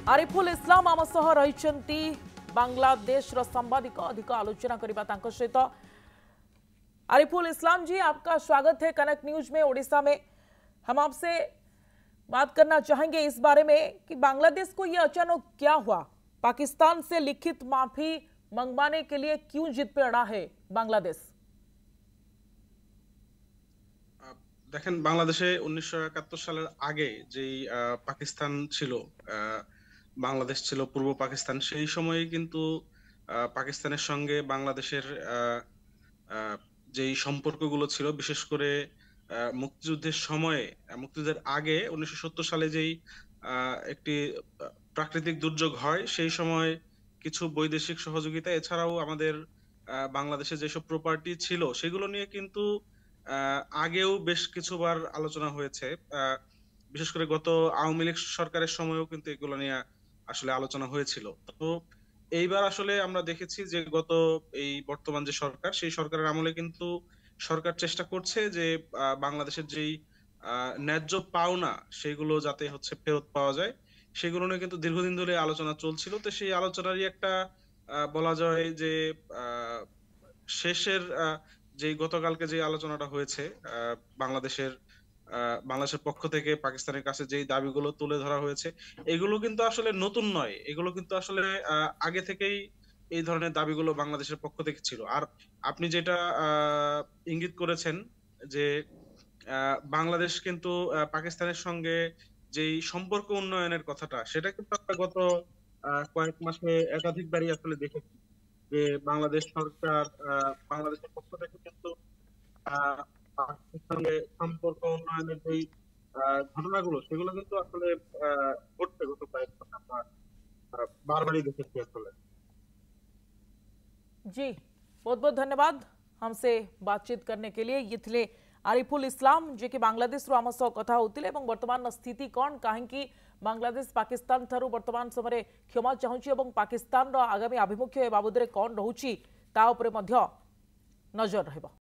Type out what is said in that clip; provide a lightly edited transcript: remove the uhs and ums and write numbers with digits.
आरिफुल इस्लाम आम सह रही बांग्लादेश सांबादिक अधिक आलोचना करने सहित। आरिफुल इस्लाम जी, आपका स्वागत है कनेक्ट न्यूज में। ओडिशा में हम आपसे बात करना चाहेंगे इस बारे में कि बांग्लादेश को यह अचानक क्या हुआ, पाकिस्तान से लिखित माफी मंगवाने के लिए क्यों जिद पे अड़ा है बांग्लादेश? দেখেন, বাংলাদেশে 1971 সালের আগে যেই পাকিস্তান ছিল, বাংলাদেশ ছিল পূর্ব পাকিস্তান। সেই সময়ে কিন্তু পাকিস্তানের সঙ্গে বাংলাদেশের আহ, আহ, যেই সম্পর্কগুলো ছিল, বিশেষ করে মুক্তিযুদ্ধের সময়ে, মুক্তিযুদ্ধের আগে 1970 সালে যেই একটি প্রাকৃতিক দুর্যোগ হয়, সেই সময় কিছু বৈদেশিক সহযোগিতা, এছাড়াও আমাদের বাংলাদেশে যেসব প্রপার্টি ছিল সেগুলো নিয়ে কিন্তু আগেও বেশ কিছুবার আলোচনা হয়েছে। আহ, বিশেষ করে গত আওয়ামী লীগ সরকারের সময়ও কিন্তু এগুলো নিয়ে আসলে আলোচনা হয়েছিল। তো এইবার আসলে আমরা দেখেছি যে গত এই বর্তমান যে সরকার, সেই সরকারের আমলে কিন্তু সরকার চেষ্টা করছে যে বাংলাদেশের যেই ন্যায্য পাওনা সেগুলো যাতে হচ্ছে ফেরত পাওয়া যায়, সেগুলো নিয়ে কিন্তু দীর্ঘদিন ধরে আলোচনা চলছিল। তো সেই আলোচনারই একটা বলা যায় যে আহ শেষের যে গতকালকে যে আলোচনাটা হয়েছে, আহ, বাংলাদেশের বাংলাদেশের পক্ষ থেকে পাকিস্তানের কাছে যেই দাবিগুলো তুলে ধরা হয়েছে, এগুলো কিন্তু আসলে নতুন নয়। এগুলো কিন্তু আসলে আগে থেকেই এই ধরনের দাবিগুলো বাংলাদেশের পক্ষ থেকে ছিল। আর আপনি যেটা ইঙ্গিত করেছেন যে বাংলাদেশ কিন্তু পাকিস্তানের সঙ্গে যেই সম্পর্ক উন্নয়নের কথাটা, সেটা কিন্তু আমরা গত কয়েক মাসে একাধিকবারই আসলে দেখেছি যে বাংলাদেশ সরকার বাংলাদেশের পক্ষ থেকে কিন্তু আহ, পাকিস্তানের সঙ্গে সম্পর্ক উন্নয়নের যে ঘটনাগুলো, সেগুলো কিন্তু আসলে ঘটছে গত কয়েক বছর। আমরা বারবারই দেখেছি আসলে। जी, बहुत बहुत धन्यवाद हमसे बातचीत करने के लिए। ये थे आरिफुल इस्लाम जे कि बांग्लादेश आम सह कथा होते वर्तमान स्थिति कौन, कहीं बांग्लादेश पाकिस्तान ठारू वर्तमान समय क्षमा चाहूँ, पाकिस्तान आगामी आभिमुख्य बाबद कौन रोचे ता उपरे मध्य नजर रहिबो।